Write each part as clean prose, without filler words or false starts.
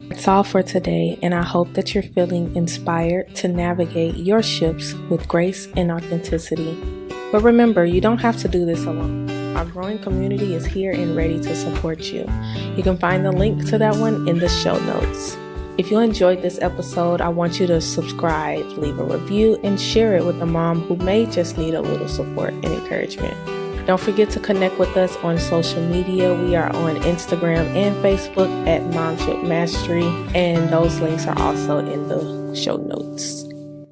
That's all for today, and I hope that you're feeling inspired to navigate your shifts with grace and authenticity. But remember, you don't have to do this alone. Our growing community is here and ready to support you. You can find the link to that one in the show notes. If you enjoyed this episode, I want you to subscribe, leave a review, and share it with a mom who may just need a little support and encouragement. Don't forget to connect with us on social media. We are on Instagram and Facebook at Momship Mastery, and those links are also in the show notes.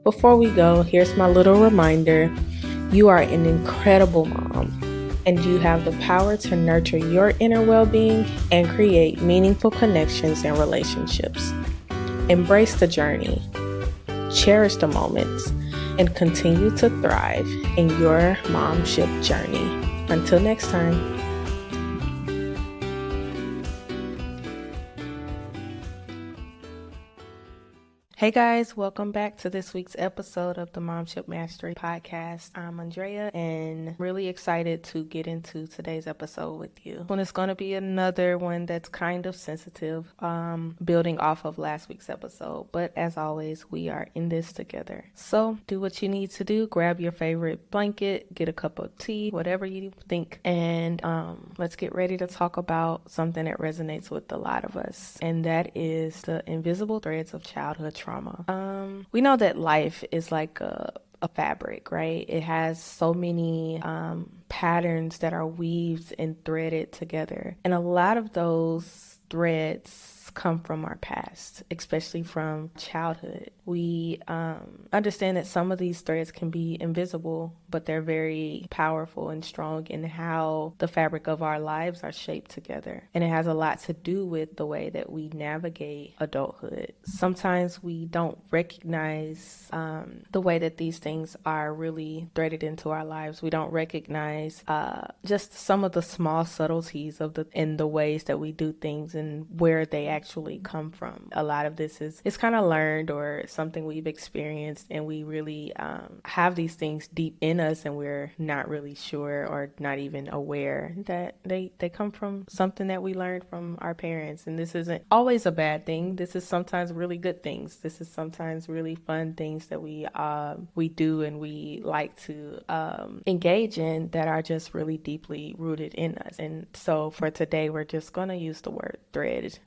Before we go, here's my little reminder. You are an incredible mom, and you have the power to nurture your inner well-being and create meaningful connections and relationships. Embrace the journey, cherish the moments, and continue to thrive in your momship journey. Until next time. Hey guys, welcome back to this week's episode of the Momship Mastery Podcast. I'm Andrea and really excited to get into today's episode with you. When it's going to be another one that's kind of sensitive, building off of last week's episode. But as always, we are in this together. So do what you need to do. Grab your favorite blanket, get a cup of tea, whatever you think. And let's get ready to talk about something that resonates with a lot of us. And that is the invisible threads of childhood trauma. We know that life is like a fabric, right? It has so many patterns that are weaved and threaded together. And a lot of those threads come from our past, especially from childhood. We understand that some of these threads can be invisible, but they're very powerful and strong in how the fabric of our lives are shaped together. And it has a lot to do with the way that we navigate adulthood. Sometimes we don't recognize the way that these things are really threaded into our lives. We don't recognize just some of the small subtleties of in the ways that we do things and where they actually come from. A lot of this is kind of learned or something we've experienced, and we really have these things deep in us, and we're not really sure or not even aware that they come from something that we learned from our parents. And this isn't always a bad thing. This is sometimes really good things. This is sometimes really fun things that we do and we like to engage in that are just really deeply rooted in us. And so for today, we're just going to use the word thread.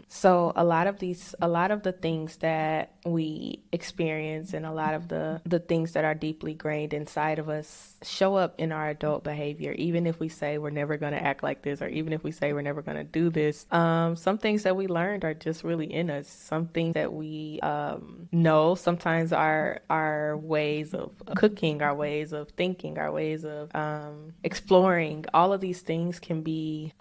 So a lot of the things that we experience and a lot of the things that are deeply ingrained inside of us show up in our adult behavior. Even if we say we're never going to act like this, or even if we say we're never going to do this, some things that we learned are just really in us. Some things that we know, sometimes our ways of cooking, our ways of thinking, our ways of exploring, all of these things can be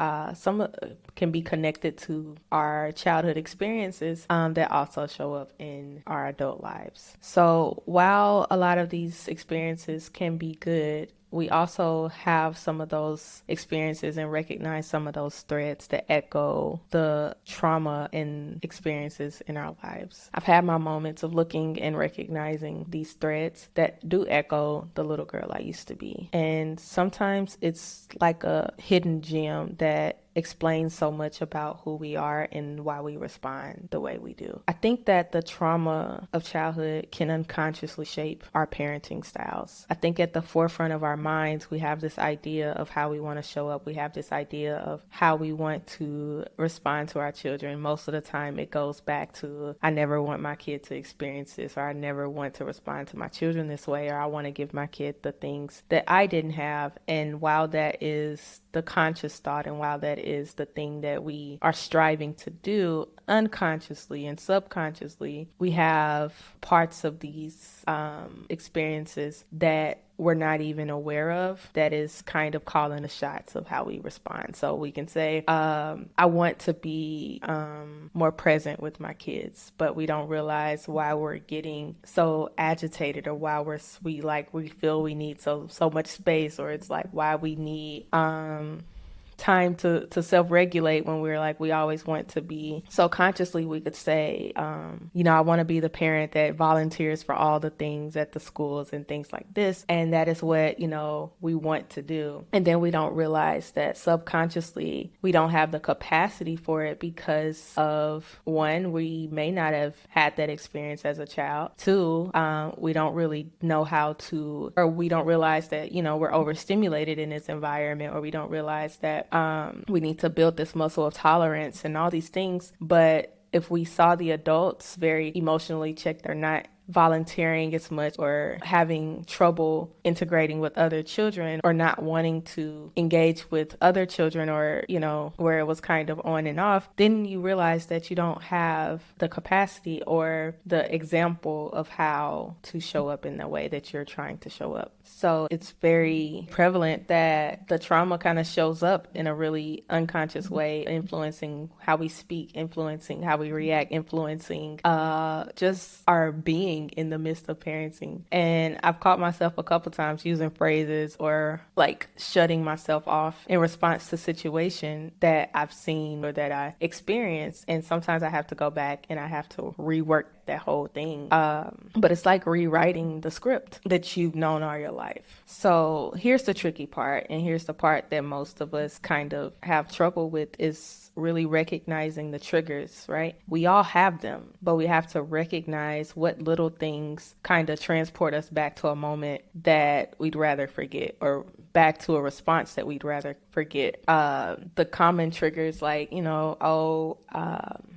connected to our childhood experiences that also show up in our adult lives. So while a lot of these experiences can be good, we also have some of those experiences and recognize some of those threads that echo the trauma and experiences in our lives. I've had my moments of looking and recognizing these threads that do echo the little girl I used to be. And sometimes it's like a hidden gem that explains so much about who we are and why we respond the way we do. I think that the trauma of childhood can unconsciously shape our parenting styles. I think at the forefront of our minds, we have this idea of how we want to show up. We have this idea of how we want to respond to our children. Most of the time, it goes back to, I never want my kid to experience this, or I never want to respond to my children this way, or I want to give my kid the things that I didn't have. And while that is the conscious thought, and while that is the thing that we are striving to do, unconsciously and subconsciously, we have parts of these experiences that we're not even aware of that is kind of calling the shots of how we respond. So we can say, I want to be more present with my kids, but we don't realize why we're getting so agitated, or why we feel we need so much space, or it's like why we need time to self-regulate when we're like, we always want to be. So consciously we could say, I want to be the parent that volunteers for all the things at the schools and things like this. And that is what, we want to do. And then we don't realize that subconsciously we don't have the capacity for it because of, one, we may not have had that experience as a child. Two, we don't really know how to, or we don't realize that, we're overstimulated in this environment, or we don't realize that we need to build this muscle of tolerance and all these things. But if we saw the adults very emotionally checked, they're not volunteering as much or having trouble integrating with other children or not wanting to engage with other children, or, where it was kind of on and off, then you realize that you don't have the capacity or the example of how to show up in the way that you're trying to show up. So it's very prevalent that the trauma kind of shows up in a really unconscious way, influencing how we speak, influencing how we react, influencing just our being in the midst of parenting. And I've caught myself a couple times using phrases or like shutting myself off in response to situation that I've seen or that I experienced. And sometimes I have to go back and I have to rework that whole thing. But it's like rewriting the script that you've known all your life. So here's the tricky part, and here's the part that most of us kind of have trouble with, is really recognizing the triggers, right? We all have them, but we have to recognize what little things kind of transport us back to a moment that we'd rather forget, or back to a response that we'd rather forget. The common triggers like,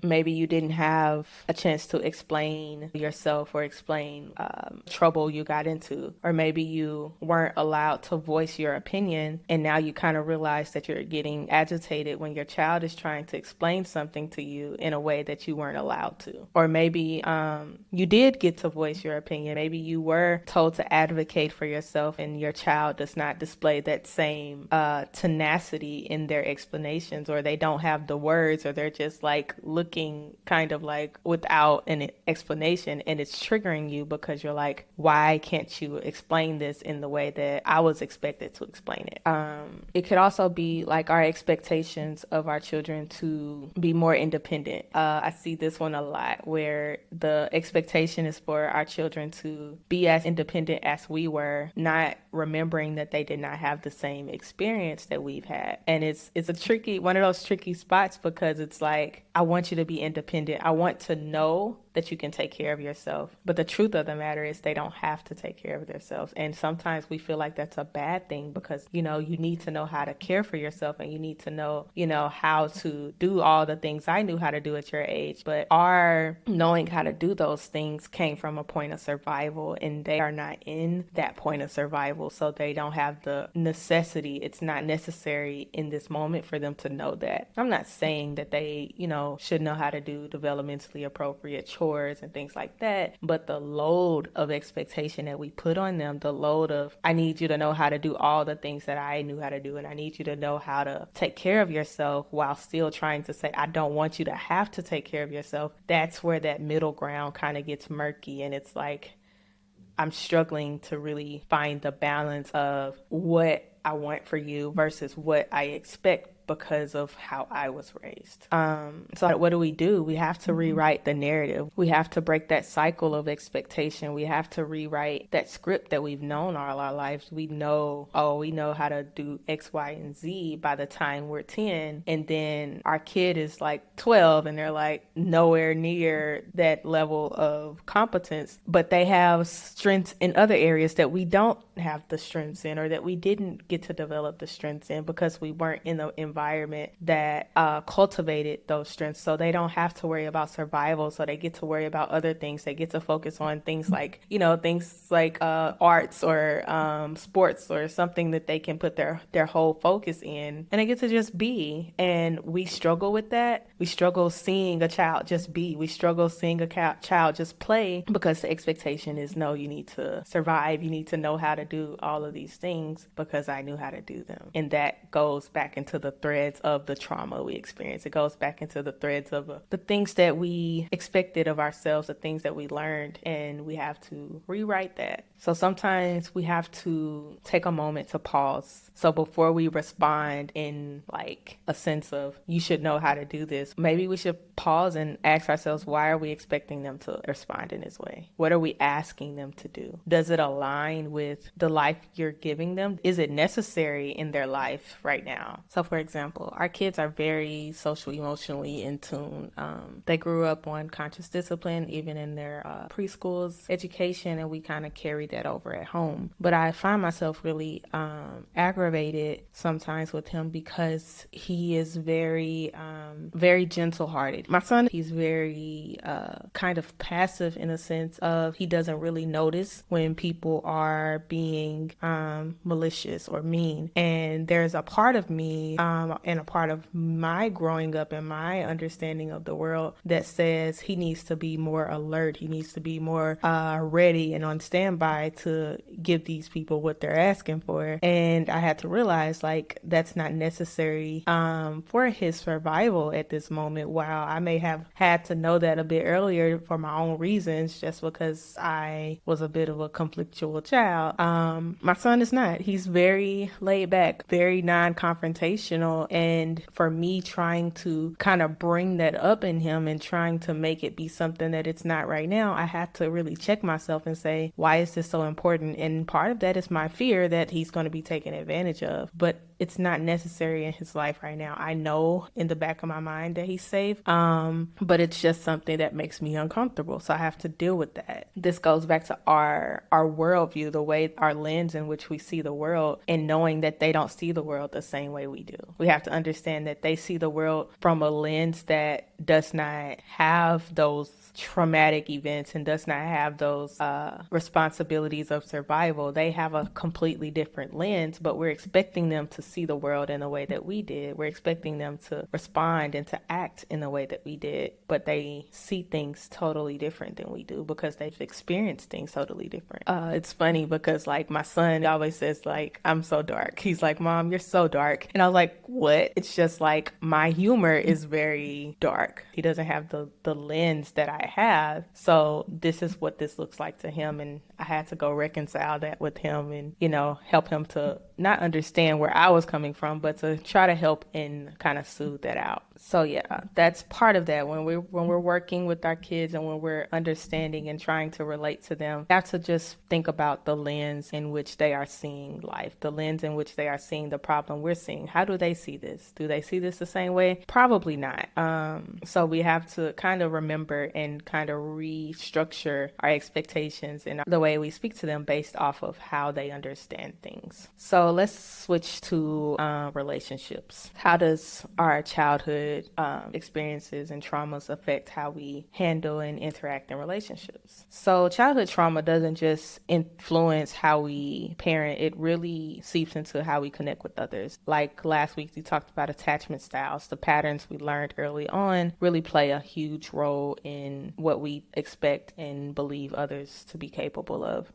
maybe you didn't have a chance to explain yourself or explain trouble you got into, or maybe you weren't allowed to voice your opinion, and now you kind of realize that you're getting agitated when your child is trying to explain something to you in a way that you weren't allowed to. Or maybe you did get to voice your opinion. Maybe you were told to advocate for yourself, and your child does not display that same tenacity in their explanations, or they don't have the words, or they're just like looking kind of like without an explanation, and it's triggering you because you're like, why can't you explain this in the way that I was expected to explain it? It could also be like our expectations of our children to be more independent. I see this one a lot, where the expectation is for our children to be as independent as we were, not remembering that they did not have the same experience that we've had. And it's one of those tricky spots, because it's like, I want you to be independent. I want to know that you can take care of yourself. But the truth of the matter is they don't have to take care of themselves. And sometimes we feel like that's a bad thing, because, you need to know how to care for yourself, and you need to know, how to do all the things I knew how to do at your age. But our knowing how to do those things came from a point of survival, and they are not in that point of survival. So they don't have the necessity. It's not necessary in this moment for them to know that. I'm not saying that they, should know how to do developmentally appropriate chores and things like that. But the load of expectation that we put on them, the load of, I need you to know how to do all the things that I knew how to do, and I need you to know how to take care of yourself, while still trying to say, I don't want you to have to take care of yourself. That's where that middle ground kind of gets murky. And it's like, I'm struggling to really find the balance of what I want for you versus what I expect because of how I was raised. So what do? We have to rewrite the narrative. We have to break that cycle of expectation. We have to rewrite that script that we've known all our lives. We know how to do X, Y, and Z by the time we're 10. And then our kid is like 12 and they're like nowhere near that level of competence, but they have strengths in other areas that we don't have the strengths in, or that we didn't get to develop the strengths in because we weren't in the environment that cultivated those strengths. So they don't have to worry about survival. So they get to worry about other things. They get to focus on things like, arts or sports, or something that they can put their whole focus in. And they get to just be. And we struggle with that. We struggle seeing a child just be. We struggle seeing a child just play, because the expectation is, no, you need to survive. You need to know how to to do all of these things because I knew how to do them. And that goes back into the threads of the trauma we experience. It goes back into the threads of the things that we expected of ourselves, the things that we learned, and we have to rewrite that. So sometimes we have to take a moment to pause. So before we respond in like a sense of, you should know how to do this, maybe we should pause and ask ourselves, why are we expecting them to respond in this way? What are we asking them to do? Does it align with the life you're giving them? Is it necessary in their life right now? So for example, our kids are very socially, emotionally in tune. They grew up on conscious discipline, even in their preschool's education, and we kind of carried that over at home. But I find myself really aggravated sometimes with him because he is very gentle-hearted. My son, he's very kind of passive in a sense of he doesn't really notice when people are being malicious or mean. And there's a part of me and a part of my growing up and my understanding of the world that says he needs to be more alert. He needs to be more ready and on standby to give these people what they're asking for. And I had to realize like that's not necessary for his survival at this moment. While I may have had to know that a bit earlier for my own reasons, just because I was a bit of a conflictual child, my son is not. He's very laid back, very non-confrontational. And for me trying to kind of bring that up in him and trying to make it be something that it's not right now, I had to really check myself and say, why is this so important? And part of that is my fear that he's going to be taken advantage of. But it's not necessary in his life right now. I know in the back of my mind that he's safe, but it's just something that makes me uncomfortable. So I have to deal with that. This goes back to our worldview, the way, our lens in which we see the world, and knowing that they don't see the world the same way we do. We have to understand that they see the world from a lens that does not have those traumatic events and does not have those responsibilities of survival. They have a completely different lens, but we're expecting them to see the world in the way that we did. We're expecting them to respond and to act in the way that we did, but they see things totally different than we do because they've experienced things totally different. It's funny because like my son always says like, I'm so dark. He's like, Mom, you're so dark. And I was like, what? It's just like my humor is very dark. He doesn't have the lens that I have. So this is what this looks like to him. And I had to go reconcile that with him and, help him to not understand where I was coming from, but to try to help and kind of soothe that out. So yeah, that's part of that. When we're working with our kids and when we're understanding and trying to relate to them, we have to just think about the lens in which they are seeing life, the lens in which they are seeing the problem we're seeing. How do they see this? Do they see this the same way? Probably not. So we have to kind of remember and kind of restructure our expectations and the way we speak to them based off of how they understand things. So let's switch to relationships. How does our childhood experiences and traumas affect how we handle and interact in relationships? So childhood trauma doesn't just influence how we parent, it really seeps into how we connect with others. Like last week, we talked about attachment styles. The patterns we learned early on really play a huge role in what we expect and believe others to be capable of.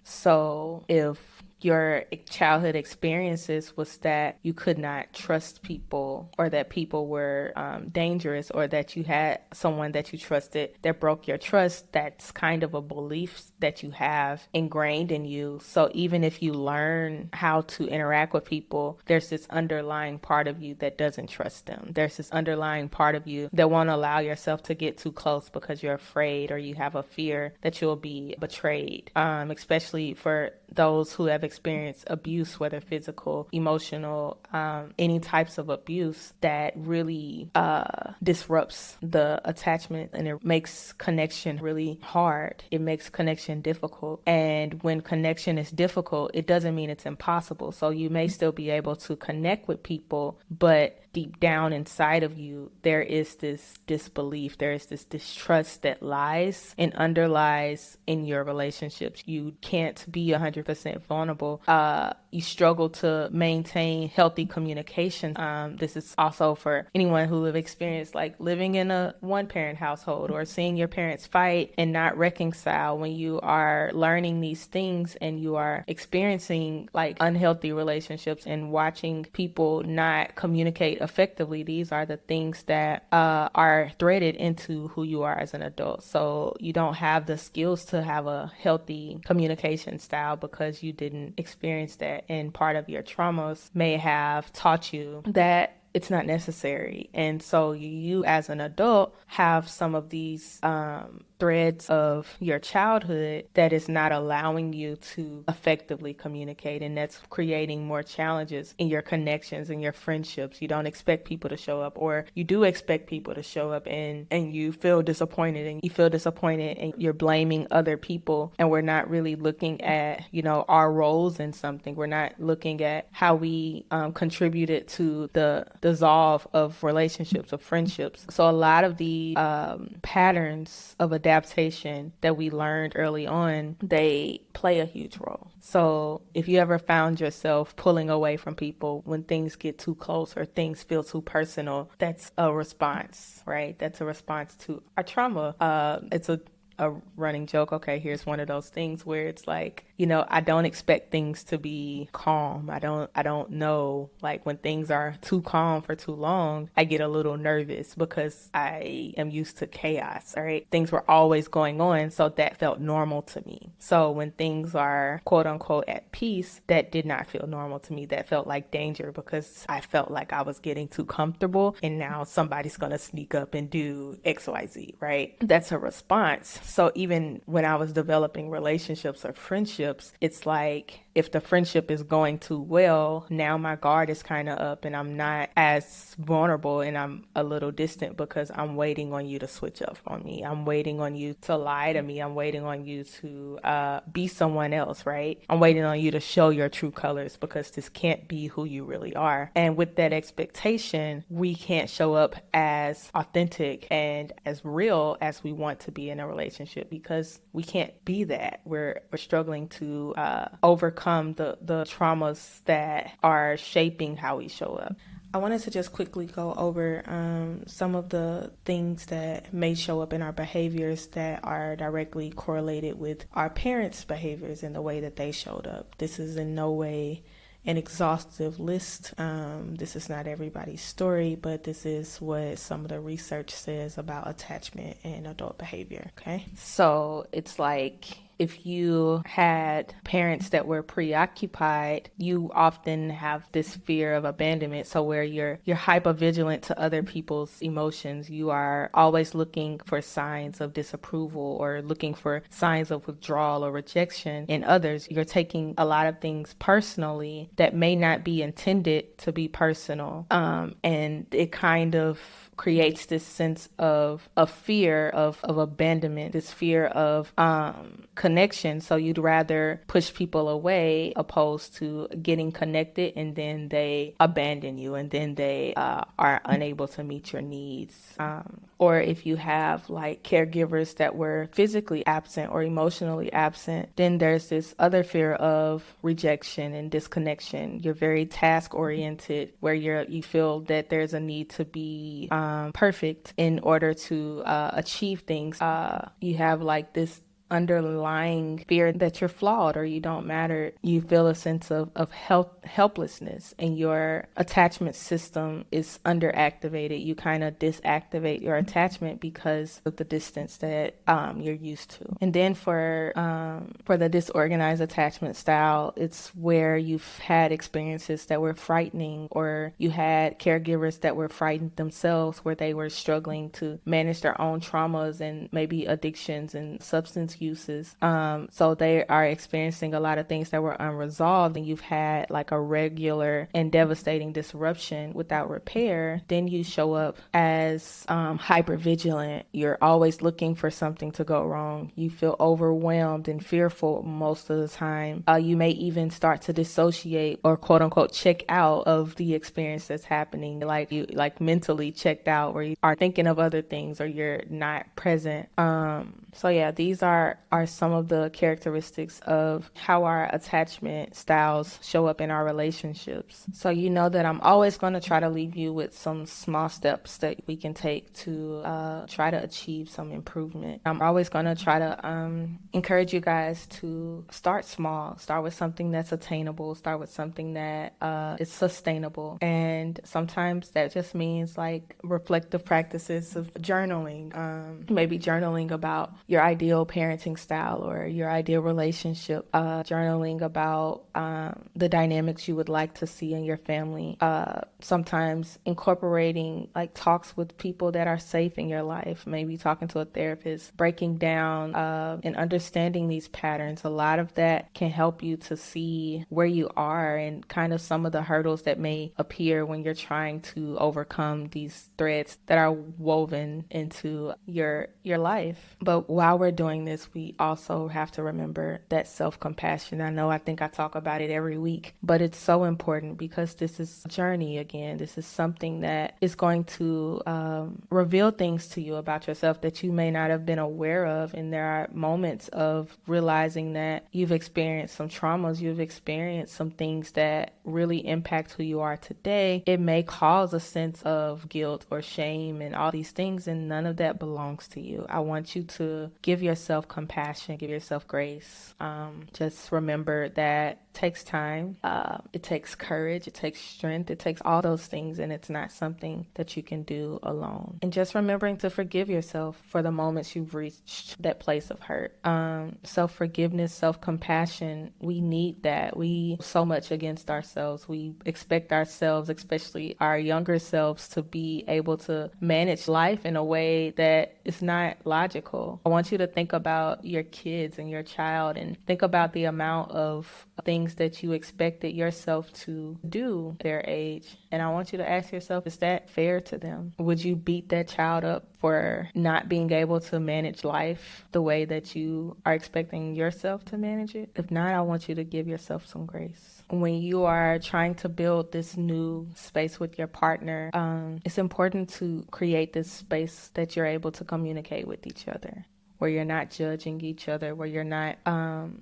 So if your childhood experiences was that you could not trust people, or that people were dangerous, or that you had someone that you trusted that broke your trust, that's kind of a belief that you have ingrained in you. So even if you learn how to interact with people, there's this underlying part of you that doesn't trust them. There's this underlying part of you that won't allow yourself to get too close because you're afraid, or you have a fear that you'll be betrayed, especially for those who have experienced abuse, whether physical, emotional, any types of abuse that really disrupts the attachment, and it makes connection really hard. It makes connection difficult. And when connection is difficult, it doesn't mean it's impossible. So you may still be able to connect with people, but deep down inside of you, there is this disbelief, there is this distrust that lies and underlies in your relationships. You can't be 100% vulnerable accountable. You struggle to maintain healthy communication. This is also for anyone who have experienced like living in a one-parent household or seeing your parents fight and not reconcile. When you are learning these things and you are experiencing like unhealthy relationships and watching people not communicate effectively, these are the things that are threaded into who you are as an adult. So you don't have the skills to have a healthy communication style because you didn't experience that, and part of your traumas may have taught you that it's not necessary. And so you as an adult have some of these threads of your childhood that is not allowing you to effectively communicate, and that's creating more challenges in your connections and your friendships. You don't expect people to show up, or you do expect people to show up, and you feel disappointed, and you're blaming other people, and we're not really looking at, you know, our roles in something. We're not looking at how we contributed to the dissolve of relationships, of friendships. So a lot of the patterns of adaptation that we learned early on, they play a huge role. So if you ever found yourself pulling away from people when things get too close or things feel too personal, that's a response, right? That's a response to our trauma. It's a running joke. Okay, here's one of those things where it's like, you know, I don't expect things to be calm. I don't know, like when things are too calm for too long, I get a little nervous because I am used to chaos, all right? Things were always going on, so that felt normal to me. So when things are quote unquote at peace, that did not feel normal to me. That felt like danger because I felt like I was getting too comfortable and now somebody's gonna sneak up and do XYZ, right? That's a response. So even when I was developing relationships or friendships, it's like if the friendship is going too well, now my guard is kind of up and I'm not as vulnerable and I'm a little distant because I'm waiting on you to switch up on me. I'm waiting on you to lie to me. I'm waiting on you to be someone else, right? I'm waiting on you to show your true colors because this can't be who you really are. And with that expectation, we can't show up as authentic and as real as we want to be in a relationship because we can't be that. We're struggling to overcome the traumas that are shaping how we show up. I wanted to just quickly go over some of the things that may show up in our behaviors that are directly correlated with our parents' behaviors and the way that they showed up. This is in no way an exhaustive list. This is not everybody's story, but this is what some of the research says about attachment and adult behavior, okay? So it's like if you had parents that were preoccupied, you often have this fear of abandonment. So where you're hyper vigilant to other people's emotions, you are always looking for signs of disapproval or looking for signs of withdrawal or rejection in others. You're taking a lot of things personally that may not be intended to be personal. And it kind of creates this sense of a fear of abandonment, this fear of connection. So you'd rather push people away opposed to getting connected, and then they abandon you, and then they are unable to meet your needs. Or if you have like caregivers that were physically absent or emotionally absent, then there's this other fear of rejection and disconnection. You're very task oriented, where you feel that there's a need to be perfect in order to achieve things. You have like this underlying fear that you're flawed or you don't matter. You feel a sense of helplessness, and your attachment system is underactivated. You kind of disactivate your attachment because of the distance that you're used to. And then for the disorganized attachment style, it's where you've had experiences that were frightening, or you had caregivers that were frightened themselves, where they were struggling to manage their own traumas and maybe addictions and substance uses. So they are experiencing a lot of things that were unresolved, and you've had like a regular and devastating disruption without repair. Then you show up as hypervigilant. You're always looking for something to go wrong. You feel overwhelmed and fearful most of the time. You may even start to dissociate or quote unquote check out of the experience that's happening. Like you mentally checked out, where you are thinking of other things or you're not present. So yeah, these are are some of the characteristics of how our attachment styles show up in our relationships. So you know that I'm always going to try to leave you with some small steps that we can take to try to achieve some improvement. I'm always going to try to encourage you guys to start small, start with something that's attainable, start with something that is sustainable. And sometimes that just means like reflective practices of journaling, maybe journaling about your ideal parenting style or your ideal relationship, journaling about the dynamics you would like to see in your family. Sometimes incorporating like talks with people that are safe in your life, maybe talking to a therapist, breaking down and understanding these patterns. A lot of that can help you to see where you are and kind of some of the hurdles that may appear when you're trying to overcome these threads that are woven into your life. But while we're doing this, we also have to remember that self-compassion. I think I talk about it every week, but it's so important because this is a journey again. This is something that is going to reveal things to you about yourself that you may not have been aware of. And there are moments of realizing that you've experienced some traumas, you've experienced some things that really impact who you are today. It may cause a sense of guilt or shame and all these things, and none of that belongs to you. I want you to give yourself compassion, give yourself grace. Just remember that takes time. It takes courage. It takes strength. It takes all those things, and it's not something that you can do alone. And just remembering to forgive yourself for the moments you've reached that place of hurt. Self-forgiveness, self-compassion, we need that. We so much against ourselves. We expect ourselves, especially our younger selves, to be able to manage life in a way that is not logical. I want you to think about your kids and your child and think about the amount of things that you expected yourself to do at their age. And I want you to ask yourself, is that fair to them? Would you beat that child up for not being able to manage life the way that you are expecting yourself to manage it? If not, I want you to give yourself some grace. When you are trying to build this new space with your partner, it's important to create this space that you're able to communicate with each other, where you're not judging each other, where you're not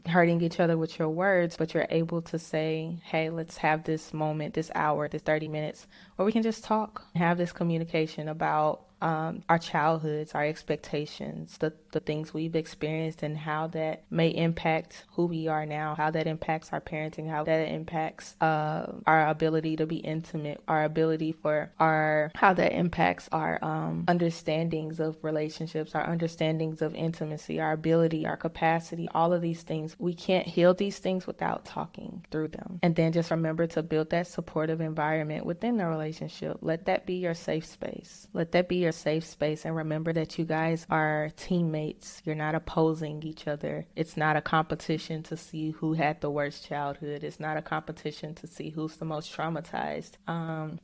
hurting each other with your words, but you're able to say, hey, let's have this moment, this hour, this 30 minutes, where we can just talk, have this communication about our childhoods, our expectations, the things we've experienced and how that may impact who we are now, how that impacts our parenting, how that impacts our ability to be intimate, how that impacts our understandings of relationships, our understandings of intimacy, our ability, our capacity, all of these things. We can't heal these things without talking through them. And then just remember to build that supportive environment within the relationship. Let that be your safe space. Let that be your safe space, and remember that you guys are teammates. You're not opposing each other. It's not a competition to see who had the worst childhood. It's not a competition to see who's the most traumatized.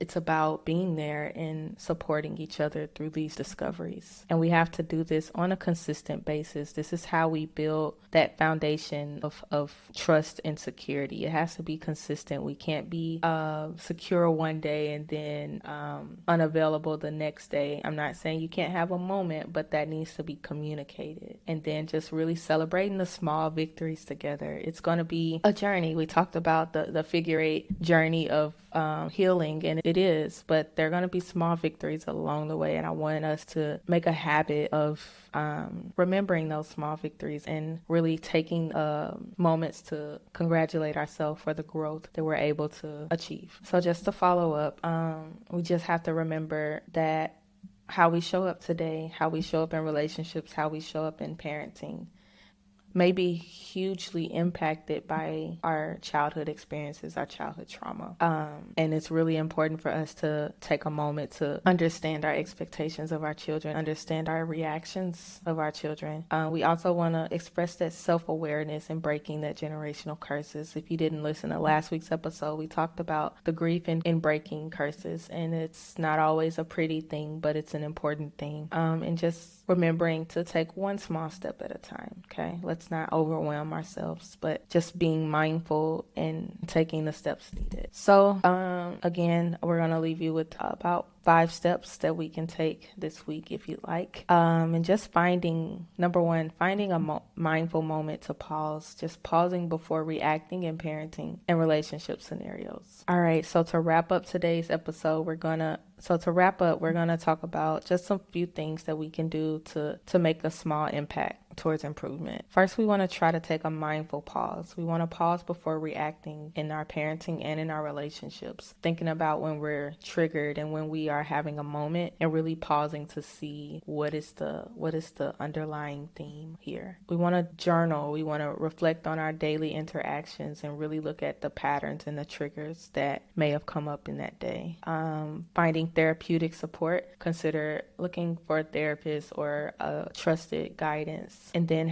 It's about being there and supporting each other through these discoveries. And we have to do this on a consistent basis. This is how we build that foundation of trust and security. It has to be consistent. We can't be secure one day and then unavailable the next day. I'm not saying you can't have a moment, but that needs to be communicated. And then just really celebrating the small victories together. It's going to be a journey. We talked about the figure 8 journey of healing, and it is, but there are going to be small victories along the way. And I want us to make a habit of remembering those small victories and really taking moments to congratulate ourselves for the growth that we're able to achieve. So just to follow up, we just have to remember that how we show up today, how we show up in relationships, how we show up in parenting may be hugely impacted by our childhood experiences, our childhood trauma. And it's really important for us to take a moment to understand our expectations of our children, understand our reactions of our children. We also want to express that self-awareness and breaking that generational curses. If you didn't listen to last week's episode, we talked about the grief in breaking curses, and it's not always a pretty thing, but it's an important thing. And just remembering to take one small step at a time, okay? Let's not overwhelm ourselves, but just being mindful and taking the steps needed. So, again, we're going to leave you with about 5 steps that we can take this week if you'd like. And just number one, finding a mindful moment to pause, just pausing before reacting in parenting and relationship scenarios. All right, so to wrap up today's episode, we're going to talk about just some few things that we can do to make a small impact towards improvement. First, we want to try to take a mindful pause. We want to pause before reacting in our parenting and in our relationships, thinking about when we're triggered and when we are having a moment, and really pausing to see what is the underlying theme here. We want to journal. We want to reflect on our daily interactions and really look at the patterns and the triggers that may have come up in that day. Finding therapeutic support. Consider looking for a therapist or a trusted guidance. And then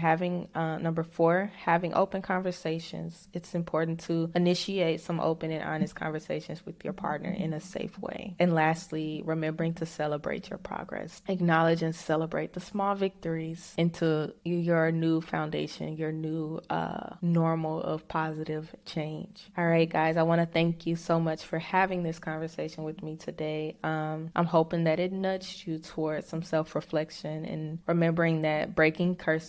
number 4, having open conversations. It's important to initiate some open and honest conversations with your partner in a safe way. And lastly, remembering to celebrate your progress. Acknowledge and celebrate the small victories into your new foundation, your new normal of positive change. All right, guys, I want to thank you so much for having this conversation with me today. I'm hoping that it nudged you towards some self-reflection and remembering that breaking curses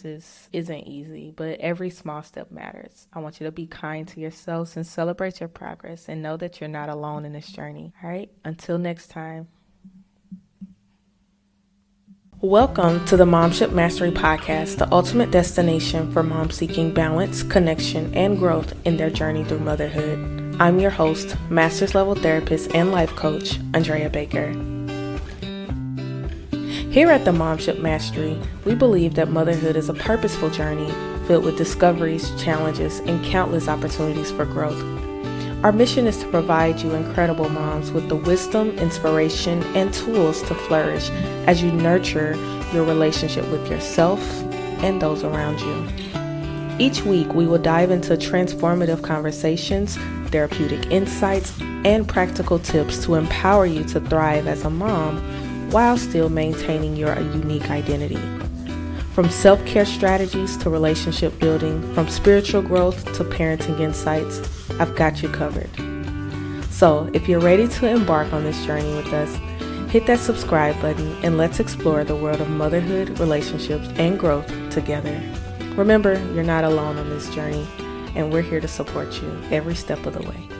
isn't easy, but every small step matters. I want you to be kind to yourselves and celebrate your progress and know that you're not alone in this journey. All right, until next time. Welcome to the Momship Mastery Podcast, the ultimate destination for moms seeking balance, connection, and growth in their journey through motherhood. I'm your host, master's level therapist and life coach, Andrea Baker. Here at the Momship Mastery, we believe that motherhood is a purposeful journey filled with discoveries, challenges, and countless opportunities for growth. Our mission is to provide you incredible moms with the wisdom, inspiration, and tools to flourish as you nurture your relationship with yourself and those around you. Each week, we will dive into transformative conversations, therapeutic insights, and practical tips to empower you to thrive as a mom while still maintaining your unique identity. From self-care strategies to relationship building, from spiritual growth to parenting insights, I've got you covered. So if you're ready to embark on this journey with us, hit that subscribe button and let's explore the world of motherhood, relationships, and growth together. Remember, you're not alone on this journey, and we're here to support you every step of the way.